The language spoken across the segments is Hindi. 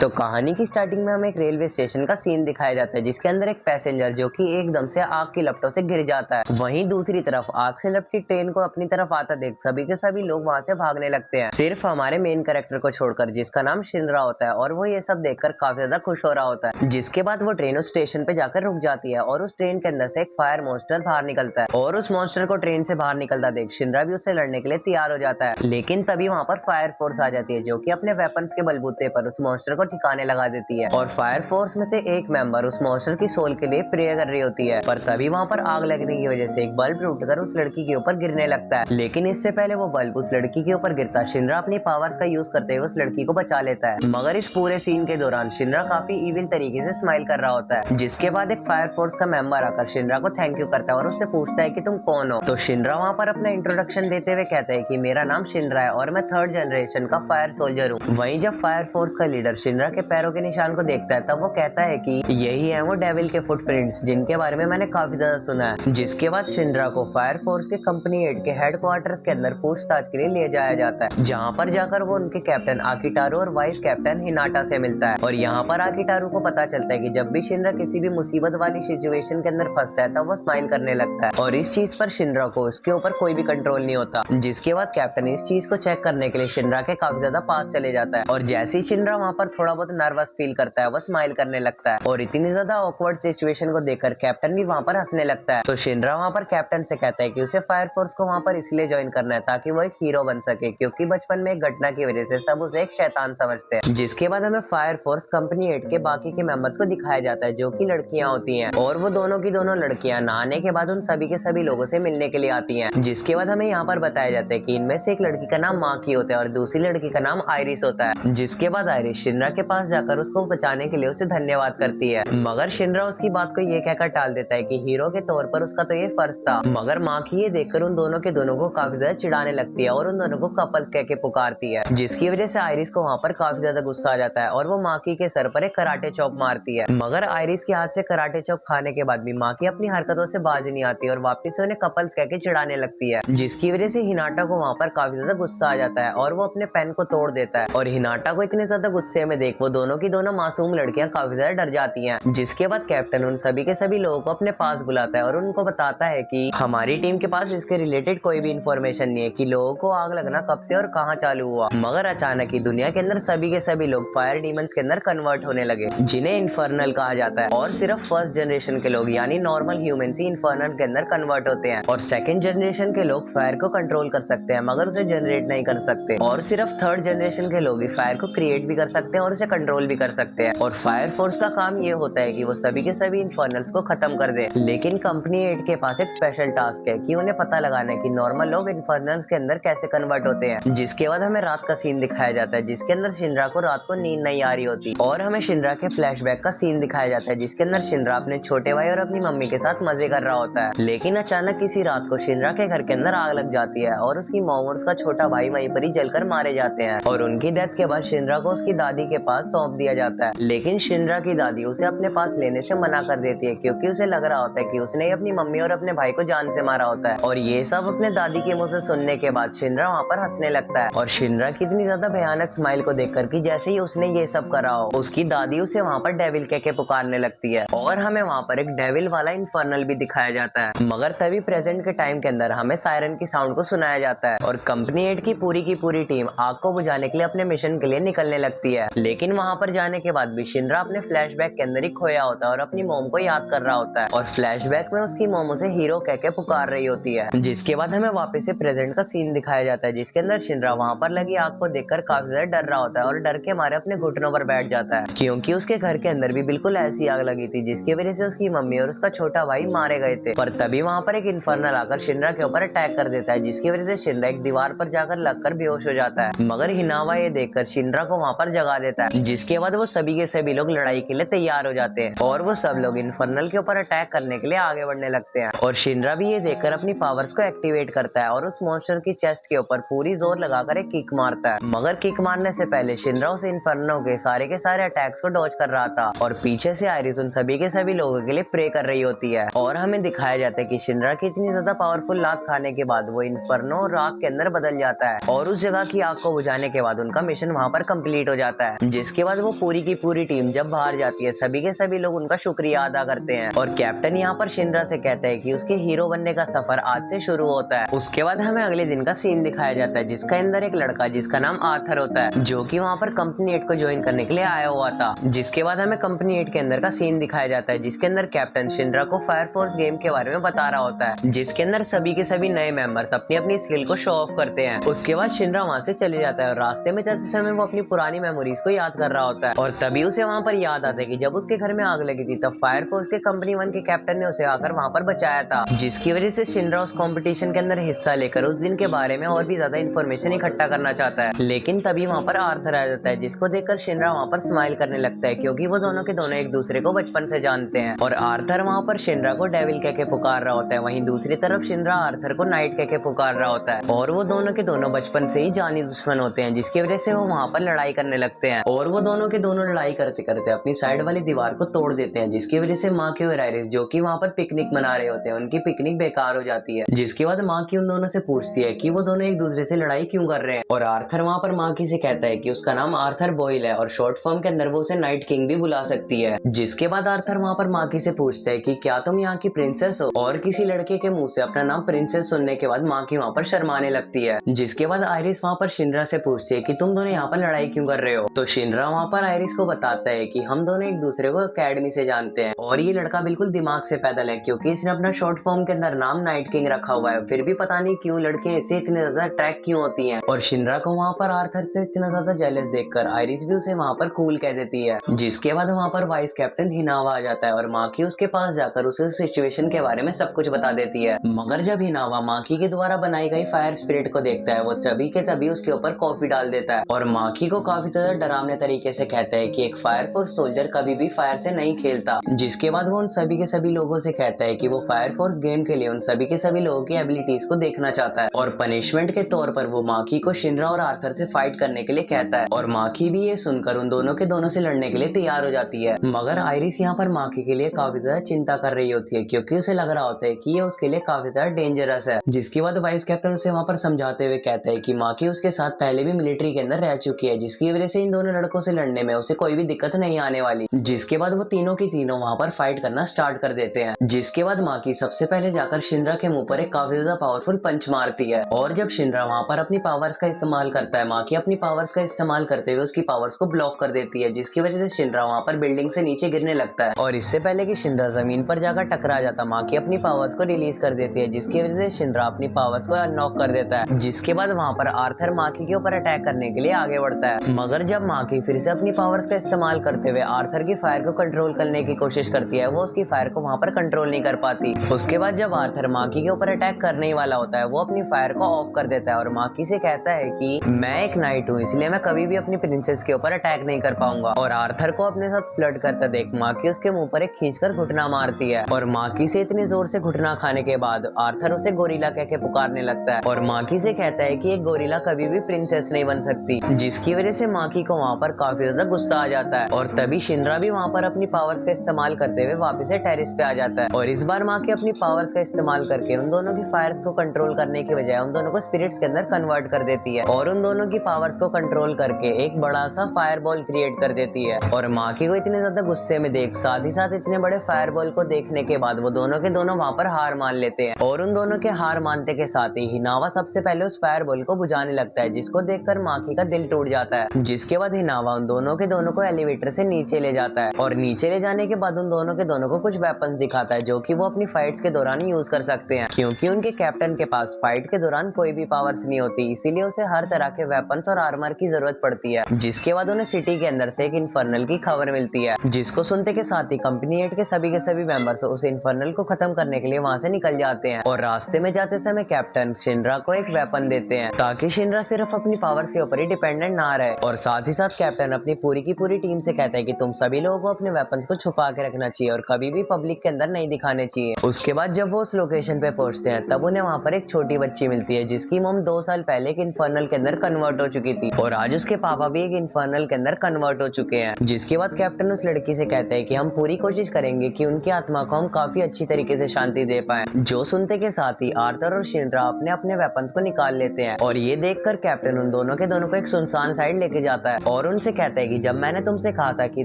तो कहानी की स्टार्टिंग में हमें एक रेलवे स्टेशन का सीन दिखाया जाता है जिसके अंदर एक पैसेंजर जो कि एकदम से आग की लपटों से गिर जाता है। वहीं दूसरी तरफ आग से लपटी ट्रेन को अपनी तरफ आता देख सभी के सभी लोग वहां से भागने लगते हैं, सिर्फ हमारे मेन कैरेक्टर को छोड़कर जिसका नाम शिनरा होता है। और वो ये सब देखकर काफी ज्यादा खुश हो रहा होता है। जिसके बाद वो ट्रेन उस स्टेशन पे जाकर रुक जाती है और उस ट्रेन के अंदर से एक फायर मॉन्स्टर बाहर निकलता है और उस मॉन्स्टर को ट्रेन से बाहर निकलता देख शिनरा भी उससे लड़ने के लिए तैयार हो जाता है। लेकिन तभी वहां पर फायर फोर्स आ जाती है जो कि अपने वेपन्स के बलबूते पर उस मॉन्स्टर को ठिकाने लगा देती है। और फायर फोर्स में से एक मेंबर उस मॉन्स्टर की सोल के लिए प्रे कर रही होती है, पर तभी वहां पर आग लगने की वजह से एक बल्ब टूटकर उस लड़की के ऊपर गिरने लगता है। लेकिन इससे पहले वो बल्ब उस लड़की के ऊपर गिरता शिनरा अपनी पावर्स का यूज करते हुए उस लड़की को बचा लेता है। मगर इस पूरे सीन के दौरान शिनरा काफी इविल तरीके से स्माइल कर रहा होता है। जिसके बाद एक फायर फोर्स का मेंबर आकर शिनरा को थैंक यू करता है और उससे पूछता है कि तुम कौन हो। तो शिनरा वहां पर अपना इंट्रोडक्शन देते हुए कहता है कि मेरा नाम शिनरा है और मैं 3rd जनरेशन का फायर सोल्जर हूँ। वहीं जब फायर फोर्स का लीडर शिनरा के पैरों के निशान को देखता है तब वो कहता है कि यही है वो डेविल के फुटप्रिंट्स जिनके बारे में मैंने काफी ज्यादा सुना है। जिसके बाद शिनरा को फायर फोर्स के कंपनी 8 के हेडक्वार्टर्स के अंदर पूछताछ के लिए ले जाया जाता है, जहाँ पर जाकर वो उनके कैप्टन आकिटारू और वाइस कैप्टन हिनाटा से मिलता है। और यहाँ पर आकिटारू को पता चलता है कि जब भी शिनरा किसी भी मुसीबत वाली सिचुएशन के अंदर फंसता है तब वो स्माइल करने लगता है और इस चीज पर शिनरा को उसके ऊपर कोई भी कंट्रोल नहीं होता। जिसके बाद कैप्टन इस चीज को चेक करने के लिए शिनरा के काफी ज्यादा पास चले जाता है और जैसे ही शिनरा वहाँ पर थोड़ा बहुत नर्वस फील करता है वो स्माइल करने लगता है और इतनी ज्यादा ऑकवर्ड सिचुएशन को देखकर कैप्टन भी वहाँ पर हंसने लगता है। तो शिनरा वहाँ पर कैप्टन से कहता है कि उसे फायर फोर्स को वहाँ पर इसलिए ज्वाइन करना है ताकि वो एक हीरो बन सके, क्योंकि बचपन में एक घटना की वजह से सब उसे एक शैतान समझते हैं। जिसके बाद हमें फायर फोर्स कंपनी 8 के बाकी के मेंबर्स को दिखाया जाता है जो कि लड़कियां होती हैं और वो दोनों की दोनों लड़कियां नहाने के बाद उन सभी के सभी लोगों से मिलने के लिए आती हैं। जिसके बाद हमें यहाँ पर बताया जाता है कि इनमें से एक लड़की का नाम माकी होता है और दूसरी लड़की का नाम आयरिस होता है। जिसके बाद आयरिस शिनरा के पास जाकर उसको बचाने के लिए उसे धन्यवाद करती है, मगर शिनरा उसकी बात को ये कहकर टाल देता है कि हीरो के तौर पर उसका तो ये फर्ज था। मगर माकी ये देखकर उन दोनों के दोनों को काफी ज्यादा चिढ़ाने लगती है और उन दोनों को कपल्स कह के पुकारती है, जिसकी वजह से आयरिस को वहाँ पर काफी ज्यादा गुस्सा आ जाता है और वो माकी के सर पर एक कराटे चॉप मारती है। मगर आयरिस के हाथ से कराटे चॉप खाने के बाद भी माकी अपनी हरकतों से बाज नहीं आती और वापस से उन्हें कपल्स कह के चिढ़ाने लगती है, जिसकी वजह से हिनाटा को वहाँ पर काफी ज्यादा गुस्सा आ जाता है और वो अपने पेन को तोड़ देता है। और हिनाटा को इतने ज्यादा गुस्से में देख वो दोनों की दोनों मासूम लड़कियां काफी ज्यादा डर जाती हैं। जिसके बाद कैप्टन उन सभी के सभी लोगों को अपने पास बुलाता है और उनको बताता है कि हमारी टीम के पास इसके रिलेटेड कोई भी इंफॉर्मेशन नहीं है कि लोगों को आग लगना कब से और कहाँ चालू हुआ। मगर अचानक ही दुनिया के अंदर सभी के सभी लोग फायर डीमंस के अंदर कन्वर्ट होने लगे, जिन्हें इन्फर्नल कहा जाता है। और सिर्फ 1st जनरेशन के लोग यानी नॉर्मल ह्यूमंस ही इन्फर्नल के अंदर कन्वर्ट होते हैं और 2nd जनरेशन के लोग फायर को कंट्रोल कर सकते हैं मगर उसे जनरेट नहीं कर सकते। और सिर्फ 3rd जनरेशन के लोग ही फायर को क्रिएट भी कर सकते हैं और उसे कंट्रोल भी कर सकते हैं। और फायर फोर्स का काम ये होता है कि वो सभी के सभी इन्फर्नल्स को खत्म कर दे। लेकिन कंपनी 8 के पास एक स्पेशल टास्क है कि उन्हें पता लगाना है कि नॉर्मल लोग इन्फर्नल्स के अंदर कैसे कन्वर्ट होते हैं। जिसके बाद हमें रात का सीन दिखाया जाता है जिसके अंदर शिनरा को रात को नींद नहीं आ रही होती और हमें शिनरा के फ्लैशबैक का सीन दिखाया जाता है जिसके अंदर शिनरा अपने छोटे भाई और अपनी मम्मी के साथ मजे कर रहा होता है। लेकिन अचानक किसी रात को शिनरा के घर के अंदर आग लग जाती है और उसकी मॉम और उसका छोटा भाई वहीं पर ही जलकर मारे जाते हैं और उनकी डेथ के बाद शिनरा को उसकी दादी के पास सौंप दिया जाता है। लेकिन शिनरा की दादी उसे अपने पास लेने से मना कर देती है क्योंकि उसे लग रहा होता है कि उसने अपनी मम्मी और अपने भाई को जान से मारा होता है। और ये सब अपने दादी के मुंह से सुनने के बाद शिनरा वहाँ पर हंसने लगता है और शिनरा की इतनी ज्यादा भयानक स्माइल को देखकर कि जैसे ही उसने ये सब करा हो उसकी दादी उसे वहाँ पर डेविल कह के पुकारने लगती है और हमें वहाँ पर एक डेविल वाला इन्फर्नल भी दिखाया जाता है। मगर तभी प्रेजेंट के टाइम के अंदर हमें सायरन की साउंड को सुनाया जाता है और कंपनी 8 की पूरी टीम आग को बुझाने के लिए अपने मिशन के लिए निकलने लगती है। लेकिन वहाँ पर जाने के बाद भी शिनरा अपने फ्लैशबैक के अंदर ही खोया होता है और अपनी मोम को याद कर रहा होता है और फ्लैशबैक में उसकी मोम उसे हीरो कह के पुकार रही होती है। जिसके बाद हमें वापस से प्रेजेंट का सीन दिखाया जाता है जिसके अंदर शिनरा वहाँ पर लगी आग को देखकर काफी ज्यादा डर रहा होता है और डर के मारे अपने घुटनों पर बैठ जाता है क्योंकि उसके घर के अंदर भी बिल्कुल ऐसी आग लगी थी जिसकी वजह से उसकी मम्मी और उसका छोटा भाई मारे गए थे। पर तभी वहाँ पर एक इन्फर्नल आकर शिनरा के ऊपर अटैक कर देता है जिसकी वजह से शिनरा एक दीवार पर जाकर लगकर बेहोश हो जाता है। मगर हिनावा ये देखकर शिनरा को वहाँ पर जगा देता है, जिसके बाद वो सभी के सभी लोग लड़ाई के लिए तैयार हो जाते हैं और वो सब लोग इन्फर्नल के ऊपर अटैक करने के लिए आगे बढ़ने लगते हैं। और शिनरा भी ये देखकर अपनी पावर्स को एक्टिवेट करता है और उस मॉन्स्टर की चेस्ट के ऊपर पूरी जोर लगाकर एक किक मारता है। मगर किक मारने से पहले शिनरा उस इन्फर्नो के सारे अटैक्स को डॉज कर रहा था और पीछे से आयरिस उन सभी के सभी लोगों के लिए प्रे कर रही होती है। और हमें दिखाया जाता है कि शिनरा की इतनी ज्यादा पावरफुल लात खाने के बाद वो इन्फर्नो और आग के अंदर बदल जाता है और उस जगह की आग को बुझाने के बाद उनका मिशन वहाँ पर कंप्लीट हो जाता है। जिसके बाद वो पूरी की पूरी टीम जब बाहर जाती है सभी के सभी लोग उनका शुक्रिया अदा करते हैं और कैप्टन यहाँ पर शिनरा से कहता है कि उसके हीरो बनने का सफर आज से शुरू होता है। उसके बाद हमें अगले दिन का सीन दिखाया जाता है जिसके अंदर एक लड़का जिसका नाम आर्थर होता है जो कि वहाँ पर कंपनी 8 को ज्वाइन करने के लिए आया हुआ था। जिसके बाद हमें कंपनी 8 के अंदर का सीन दिखाया जाता है जिसके अंदर कैप्टन शिनरा को फायर फोर्स गेम के बारे में बता रहा होता है जिसके अंदर सभी के सभी नए मेंबर्स अपनी अपनी स्किल को शो ऑफ करते हैं। उसके बाद शिनरा वहाँ से चले जाता है और रास्ते में जाते समय वो अपनी पुरानी मेमोरीज को याद कर रहा होता है और तभी उसे वहाँ पर याद आता है कि जब उसके घर में आग लगी थी तब फायर फोर्स के कंपनी 1 के कैप्टन ने उसे आकर वहाँ पर बचाया था, जिसकी वजह से शिनरा उस कंपटीशन के अंदर हिस्सा लेकर उस दिन के बारे में और भी ज्यादा इन्फॉर्मेशन इकट्ठा करना चाहता है। लेकिन तभी वहाँ पर आर्थर आ जाता है जिसको देखकर शिनरा वहाँ पर स्माइल करने लगता है क्योंकि वो दोनों के दोनों एक दूसरे को बचपन से जानते हैं और आर्थर वहाँ पर शिनरा को डेविल कह के पुकार रहा होता है। वहीं दूसरी तरफ शिनरा आर्थर को नाइट कह के पुकार रहा होता है और वो दोनों के दोनों बचपन से ही जानी दुश्मन होते हैं जिसकी वजह से वो वहाँ पर लड़ाई करने लगते हैं और वो दोनों के दोनों लड़ाई करते करते अपनी साइड वाली दीवार को तोड़ देते हैं जिसकी वजह से मार्की और आयरिस जो कि वहाँ पर पिकनिक मना रहे होते हैं उनकी पिकनिक बेकार हो जाती है। जिसके बाद मार्की उन दोनों से पूछती है कि वो दोनों एक दूसरे से लड़ाई क्यों कर रहे हैं और आर्थर वहाँ पर मार्की से कहता है कि उसका नाम आर्थर बॉयल है और शॉर्ट फॉर्म के अंदर वो उसे नाइट किंग भी बुला सकती है। जिसके बाद आर्थर वहाँ पर मार्की से पूछता है कि क्या तुम यहाँ की प्रिंसेस हो और किसी लड़के के मुंह से अपना नाम प्रिंसेस सुनने के बाद मार्की वहाँ पर शर्माने लगती है। जिसके बाद आयरिस वहाँ पर शिनरा से पूछती है कि तुम दोनों यहाँ पर लड़ाई क्यों कर रहे हो तो शिनरा वहाँ पर आयरिस को बताता है कि हम दोनों एक दूसरे को एकेडमी से जानते हैं और ये लड़का बिल्कुल दिमाग से पैदल है क्योंकि इसने अपना शॉर्ट फॉर्म के अंदर नाम नाइट किंग रखा हुआ है। फिर भी पता नहीं क्यों लड़के ऐसे इतने ज्यादा अट्रैक्ट क्यों होती हैं और शिनरा को वहाँ पर आर्थर से इतना ज्यादा जेलस देखकर आयरिस भी उसे वहाँ पर कूल कह देती है। जिसके बाद वहाँ पर वाइस कैप्टन हिनावा आ जाता है और मार्की उसके पास जाकर उसे सिचुएशन के बारे में सब कुछ बता देती है। मगर जब हिनावा मार्की के द्वारा बनाई गई फायर स्पिरिट को देखता है वो तभी के तभी उसके ऊपर कॉफी डाल देता है और मार्की को काफी ज्यादा डरावने तरीके से कहता है कि एक फायर फोर्स सोल्जर कभी भी फायर से नहीं खेलता। जिसके बाद वो उन सभी के सभी लोगों से कहता है कि वो फायर फोर्स गेम के लिए उन सभी के सभी लोगों की एबिलिटीज को देखना चाहता है और पनिशमेंट के तौर पर वो मार्की को शिनरा और आर्थर से फाइट करने के लिए कहता है और मार्की भी ये सुनकर उन दोनों के दोनों से लड़ने के लिए तैयार हो जाती है। मगर आयरिस यहाँ पर मार्की के लिए काफी ज्यादा चिंता कर रही होती है क्योंकि उसे लग रहा होता है कि ये उसके लिए काफी ज्यादा डेंजरस है। जिसके बाद वाइस कैप्टन उसे वहाँ पर समझाते हुए कहता है कि मार्की उसके साथ पहले भी मिलिट्री के अंदर रह चुकी है जिसकी वजह से इन दोनों लड़कों से लड़ने में उसे कोई भी दिक्कत नहीं आने वाली। जिसके बाद वो तीनों की तीनों वहाँ पर फाइट करना स्टार्ट कर देते हैं। जिसके बाद मार्की सबसे पहले जाकर शिनरा के मुंह पर एक काफी ज्यादा पावरफुल पंच मारती है और जब शिनरा वहाँ पर अपनी पावर्स का इस्तेमाल करता है मार्की अपनी पावर्स का इस्तेमाल करते हुए उसकी पावर्स को ब्लॉक कर देती है जिसकी वजह से शिनरा वहाँ पर बिल्डिंग से नीचे गिरने लगता है और इससे पहले कि शिनरा जमीन पर जाकर टकरा जाता मार्की अपनी पावर्स को रिलीज कर देती है जिसकी वजह से शिनरा अपनी पावर्स को अनलॉक कर देता है। जिसके बाद वहाँ पर आर्थर मार्की के ऊपर अटैक करने के लिए आगे बढ़ता है मगर जब मार्की फिर से अपनी पावर्स का इस्तेमाल करते हुए आर्थर की फायर को कंट्रोल करने की कोशिश करती है वो उसकी फायर को वहाँ पर कंट्रोल नहीं कर पाती। उसके बाद जब आर्थर मार्की के ऊपर अटैक करने ही वाला होता है वो अपनी फायर को ऑफ कर देता है और मार्की से कहता है कि मैं एक नाइट हूँ इसलिए मैं कभी भी अपनी प्रिंसेस के ऊपर अटैक नहीं कर पाऊंगा और आर्थर को अपने साथ फ्लर्ट करता देख मार्की उसके मुंह पर एक खींचकर घुटना मारती है और मार्की से इतनी जोर से घुटना खाने के बाद आर्थर उसे गोरिल्ला कह के पुकारने लगता है और मार्की से कहता है कि एक गोरिल्ला कभी भी प्रिंसेस नहीं बन सकती। जिसकी वजह से मार्की को वहाँ पर काफी ज्यादा गुस्सा आ जाता है और तभी शिनरा भी वहाँ पर अपनी पावर्स का इस्तेमाल करते हुए वापस से टेरिस पे आ जाता है और इस बार मार्की अपनी पावर्स का इस्तेमाल करके उन दोनों की फायर्स को कंट्रोल करने की बजाय उन दोनों को स्पिरिट्स के अंदर कन्वर्ट कर देती है और उन दोनों की पावर्स को कंट्रोल करके एक बड़ा सा फायर बॉल क्रिएट कर देती है और मार्की को इतने ज्यादा गुस्से में देख साथ ही साथ इतने बड़े फायर बॉल को देखने के बाद वो दोनों के दोनों वहाँ पर हार मान लेते हैं और उन दोनों के हार मानते के साथ ही हिनावा सबसे पहले उस फायर बॉल को बुझाने लगता है जिसको देखकर मार्की का दिल टूट जाता है। जिसके बाद हिनावा उन दोनों के दोनों को एलिवेटर से नीचे ले जाता है और नीचे ले जाने के बाद उन दोनों के दोनों को कुछ वेपन्स दिखाता है जो कि वो अपनी फाइट्स के दौरान यूज कर सकते हैं क्योंकि उनके कैप्टन के पास फाइट के दौरान कोई भी पावर्स नहीं होती इसीलिए उसे हर तरह के वेपन्स और आर्मर की जरूरत पड़ती है। जिसके बाद उन्हें सिटी के अंदर से एक इन्फर्नल की खबर मिलती है जिसको सुनते के साथ ही कंपनी 8 के सभी मेंबर्स उस इन्फर्नल को खत्म करने के लिए वहाँ से निकल जाते हैं और रास्ते में जाते समय कैप्टन शिनरा को एक वेपन देते हैं ताकि शिनरा सिर्फ अपनी पावर्स के ऊपर ही डिपेंडेंट ना रहे और साथ ही साथ कैप्टन अपनी पूरी की पूरी टीम से कहता है कि तुम सभी लोगों को अपने वेपन्स को छुपा के रखना चाहिए और कभी भी पब्लिक के अंदर नहीं दिखाने चाहिए। उसके बाद जब वो उस लोकेशन पे पहुंचते हैं तब उन्हें वहाँ पर एक छोटी बच्ची मिलती है जिसकी मॉम 2 साल पहले एक इन्फर्नल के अंदर कन्वर्ट हो चुकी थी और आज उसके पापा भी एक इन्फर्नल के अंदर कन्वर्ट हो चुके हैं। जिसके बाद कैप्टन उस लड़की से कहता है कि हम पूरी कोशिश करेंगे कि उनकी आत्मा को हम काफी अच्छी तरीके से शांति दे पाए। जो सुनते के साथ ही आर्थर और शिनरा अपने अपने वेपन्स को निकाल लेते हैं और ये देखकर कैप्टन उन दोनों के दोनों को एक सुनसान साइड लेके जाता है और उनसे कहता है कि जब मैंने तुमसे कहा था कि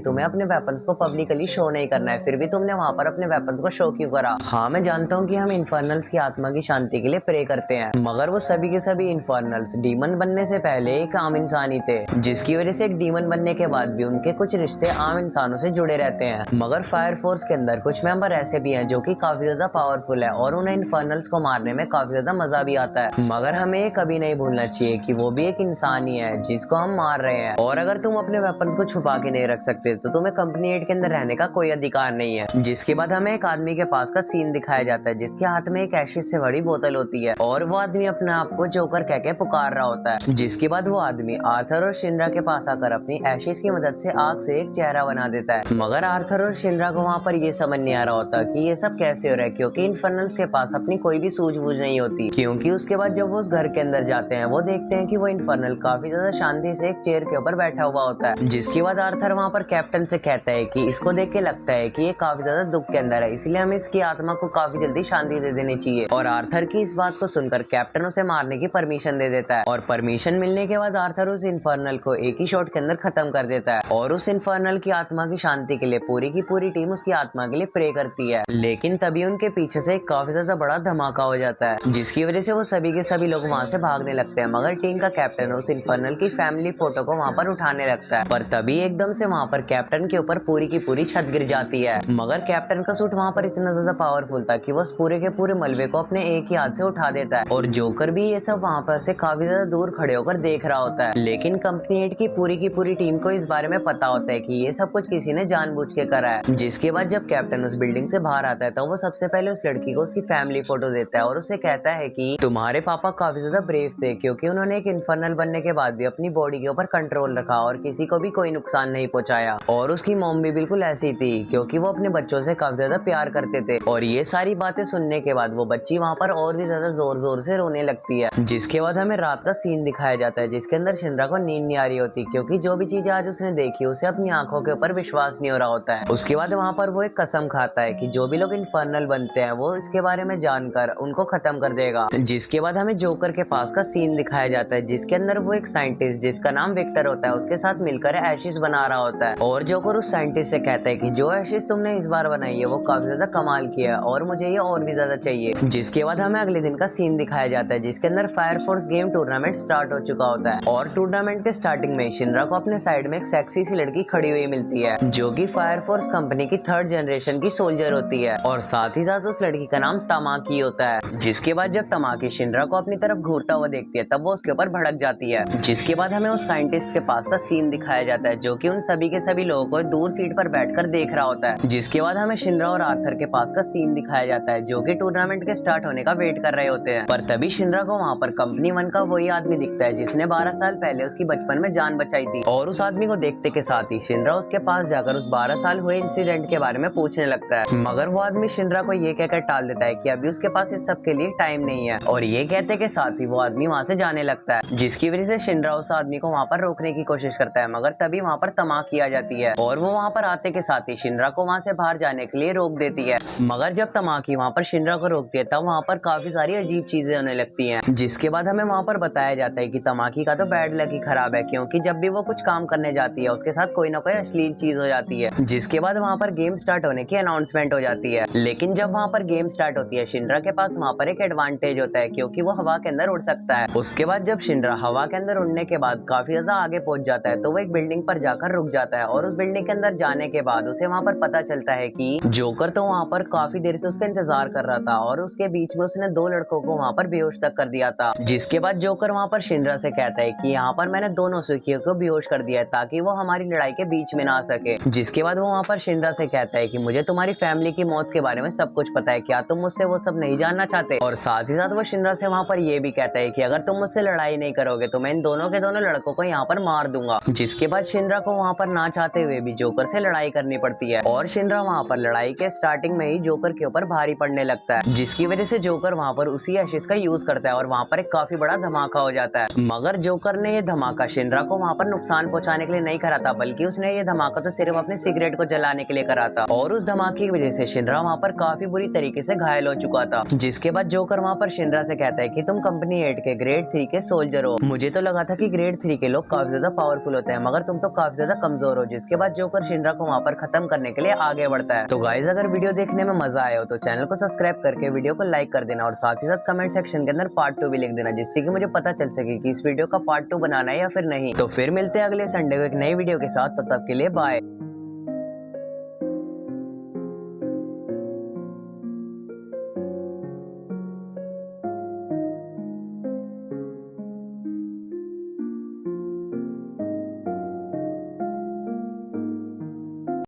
तुम्हें अपने वेपन्स को पब्लिकली शो नहीं करना है, फिर भी तुमने वहाँ पर अपने वेपन्स को शो क्यों करा? हाँ, मैं जानता हूँ कि हम इन्फर्नल्स की आत्मा की शांति के लिए प्रे करते हैं, मगर वो सभी के सभी इन्फर्नल्स डीमन बनने से पहले एक आम इंसान ही थे, जिसकी वजह से एक डीमन बनने के बाद भी उनके कुछ रिश्ते आम इंसानों से जुड़े रहते हैं। मगर फायर फोर्स के अंदर कुछ मेंबर ऐसे भी हैं जो कि काफी ज्यादा पावरफुल है और उन्हें इन्फर्नल्स को मारने में काफी ज्यादा मजा भी आता है। मगर हमें ये कभी नहीं भूलना चाहिए कि वो भी एक इंसान ही है जिसको हम मार रहे हैं, और अगर तुम अपने वेपन्स को छुपा के नहीं रख सकते तो तुम्हें कंपनी 8 के अंदर रहने का कोई अधिकार नहीं है। जिसके बाद हमें एक आदमी के पास का सीन दिखाया जाता है जिसके हाथ में एक एशिस से बड़ी बोतल होती है और वो आदमी अपने आप को जोकर कह के पुकार रहा होता है। जिसके बाद वो आदमी आर्थर और शिनरा के पास आकर अपनी एशिस की मदद से आग से एक चेहरा बना देता है। मगर आर्थर और शिनरा को वहाँ पर ये समझ नहीं आ रहा होता कि ये सब कैसे हो रहा है, क्योंकि इन्फर्नल्स के पास अपनी कोई भी सूझबूझ नहीं होती। क्योंकि उसके बाद जब वो उस घर के अंदर जाते हैं वो देखते हैं कि वो इन्फर्नल काफी ज्यादा शांति से एक चेयर के ऊपर बैठा हुआ होता है। जिसके बाद आर्थर वहाँ पर कैप्टन से कहता है कि इसको देख के लगता है कि ये काफी ज्यादा दुख के अंदर है, इसलिए हमें इसकी आत्मा को काफी जल्दी शांति दे देनी चाहिए। और आर्थर की इस बात को सुनकर कैप्टन उसे मारने की परमिशन दे देता है, और परमिशन मिलने के बाद आर्थर उस इन्फर्नल को एक ही शॉट के अंदर खत्म कर देता है। और उस इन्फर्नल की आत्मा की शांति के लिए पूरी की पूरी टीम उसकी आत्मा के लिए प्रे करती है। लेकिन तभी उनके पीछे से एक काफी ज्यादा बड़ा धमाका हो जाता है, जिसकी वजह से वो सभी के सभी लोग वहाँ से भागने लगते हैं। मगर टीम का कैप्टन उस इन्फर्नल की फैमिली फोटो को वहाँ पर उठाने लगता है, पर तभी एकदम से वहाँ पर कैप्टन के ऊपर पूरी की पूरी छत गिर जाती है। मगर कैप्टन का सूट वहाँ पर इतना ज्यादा पावरफुल था कि वो पूरे के पूरे मलबे को अपने एक ही हाथ से उठा देता है, और जोकर भी ये सब वहाँ पर से काफी ज्यादा दूर खड़े होकर देख रहा होता है। लेकिन कंपनी 8 की पूरी टीम को इस बारे में पता होता है कि ये सब कुछ किसी ने जानबूझ के करा है। जिसके बाद जब कैप्टन उस बिल्डिंग से बाहर आता है तो वो सबसे पहले उस लड़की को उसकी फैमिली फोटो देता है और उसे कहता है कि तुम्हारे पापा काफी ज्यादा ब्रेव थे, क्योंकि उन्होंने एक इन्फर्नल बनने के बाद भी अपनी बॉडी के ऊपर कंट्रोल रखा और किसी को भी कोई नुकसान नहीं पहुंचाया। और उसकी मॉम भी बिल्कुल ऐसी थी, क्योंकि वो अपने बच्चों से काफी ज्यादा प्यार करते थे। और ये सारी बातें सुनने के बाद वो बच्ची वहाँ पर और भी ज्यादा जोर जोर से रोने लगती है। जिसके बाद हमें रात का सीन दिखाया जाता है जिसके अंदर शिनरा को नींद नहीं आ रही होती, क्योंकि जो भी चीज आज उसने देखी उसे अपनी आंखों के ऊपर विश्वास नहीं हो रहा होता है। उसके बाद वहाँ पर वो एक कसम खाता है कि जो भी लोग इन्फर्नल बनते हैं वो इसके बारे में जानकर उनको खत्म कर देगा। जिसके बाद हमें जोकर के पास का सीन दिखाया जाता है जिसके अंदर वो एक साइंटिस्ट जिसका नाम विक्टर होता है उसके साथ मिलकर एशिस बना रहा होता है। और जोकर उस साइंटिस्ट से कहता है कि जो एशिस तुमने इस बार बनाई है वो काफी ज्यादा कमाल की है और मुझे ये और भी ज्यादा चाहिए। जिसके बाद हमें अगले दिन का सीन दिखाया जाता है जिसके अंदर fire force game tournament start हो चुका होता है, और टूर्नामेंट के स्टार्टिंग में शिनरा को अपने साइड में एक सेक्सी सी लड़की खड़ी हुई मिलती है जो कि फायर फोर्स कंपनी की 3rd जनरेशन की सोल्जर होती है, और साथ ही साथ उस लड़की का नाम तमाकी होता है। जिसके बाद जब तमाकी शिनरा को अपनी तरफ घूरता हुआ देखती है तब वो उसके ऊपर भड़क जाती है। जिसके बाद हमें उस साइंटिस्ट के पास का सीन दिखाया जाता है जो कि उन सभी के सभी लोगों को दूर सीट पर बैठकर देख रहा होता है। जिसके बाद हमें शिनरा और आर्थर के पास का सीन दिखाया जाता है जो कि टूर्नामेंट के स्टार्ट होने का वेट कर रहे होते हैं। पर तभी शिनरा को वहाँ पर कंपनी 1 का वही आदमी दिखता है जिसने 12 साल पहले उसकी बचपन में जान बचाई थी, और उस आदमी को देखते के साथ ही शिनरा उसके पास जाकर उस 12 साल हुए इंसिडेंट के बारे में पूछने लगता है। मगर वो आदमी शिनरा को ये कहकर टाल देता है कि अभी उसके पास इस सब के लिए टाइम नहीं है, और ये कहते के साथ ही वो आदमी वहाँ से जाने लगता है। जिसकी वजह से शिनरा उस आदमी को वहाँ पर रोकने की कोशिश करता है, मगर तभी वहाँ पर तमाकी आ जाती है और वो वहाँ पर आते के साथ ही शिनरा को वहाँ से बाहर जाने के लिए रोक देती है। मगर जब तमाकी वहाँ पर शिनरा को रोकती है तब वहाँ पर काफी सारी अजीब चीजें होने लगती हैं। जिसके बाद हमें वहाँ पर बताया जाता है कि तमाकी का तो बैड लक ही खराब है, क्योंकि जब भी वो कुछ काम करने जाती है उसके साथ कोई ना कोई अश्लील चीज हो जाती है। जिसके बाद वहाँ पर गेम स्टार्ट होने की अनाउंसमेंट हो जाती है। लेकिन जब वहाँ पर गेम स्टार्ट होती है शिनरा के पास वहाँ पर एक एडवांटेज होता है क्योंकि वो हवा के अंदर उड़ सकता है। उसके बाद जब शिनरा हवा के अंदर उड़ने के बाद काफी ज्यादा आगे पहुंच जाता है तो वो एक बिल्डिंग पर जाकर रुक जाता है, और उस बिल्डिंग के अंदर जाने के बाद उसे वहाँ पर पता चलता है कि जोकर तो वहाँ पर काफी देर से उसका इंतजार कर रहा था, और उसके बीच में उसने 2 लड़कों को वहाँ पर बेहोश तक कर दिया था। जिसके बाद जोकर वहाँ पर शिनरा से कहता है कि यहाँ पर मैंने दोनों सुखियों को बेहोश कर दिया है ताकि वो हमारी लड़ाई के बीच में ना आ सके। जिसके बाद वो वहाँ पर शिनरा से कहता है कि मुझे तुम्हारी फैमिली की मौत के बारे में सब कुछ पता है, क्या तुम मुझसे वो सब नहीं जानना चाहते? और साथ ही साथ वो शिनरा से वहाँ पर ये भी कहता है कि अगर तुम मुझसे लड़ाई नहीं करोगे तो मैं इन दोनों के दोनों लड़कों को यहाँ पर मार दूंगा। जिसके बाद शिनरा को वहाँ पर ना चाहते हुए भी जोकर से लड़ाई करनी पड़ती है, और शिनरा वहाँ पर लड़ाई के स्टार्टिंग में ही जोकर के ऊपर भारी पड़ने लगता है, जिसकी वजह से जोकर वहाँ पर उसी एशिस का यूज करता है और वहाँ पर एक काफी बड़ा धमाका हो जाता है। मगर जोकर ने ये धमाका शिनरा को वहाँ पर नुकसान पहुंचाने के लिए नहीं करा था, बल्कि उसने ये धमाका तो सिर्फ अपने सिगरेट को जलाने के लिए करा था, और उस धमाके की वजह से शिनरा वहाँ पर काफी बुरी तरीके से घायल हो चुका था। जिसके बाद जोकर वहाँ पर शिनरा से कहता है कि तुम कंपनी 8 के ग्रेड 3 के सोल्जर हो, मुझे तो लगा था कि ग्रेड 3 के लोग काफी ज्यादा पावरफुल होते हैं, मगर तुम तो काफी ज्यादा कमजोर हो। जिसके बाद जोकर शिनरा को वहाँ पर खत्म करने के लिए आगे बढ़ता है। तो गाइज अगर वीडियो देखने में मजा आया हो तो चैनल को सब्सक्राइब करके वीडियो को लाइक कर देना और साथ ही साथ कमेंट सेक्शन के अंदर पार्ट 2 भी लिख देना, जिससे कि मुझे पता चल सके कि इस वीडियो का पार्ट 2 बनाना है या फिर नहीं। तो फिर मिलते हैं अगले संडे को एक नई वीडियो के साथ, तब तक के लिए बाय।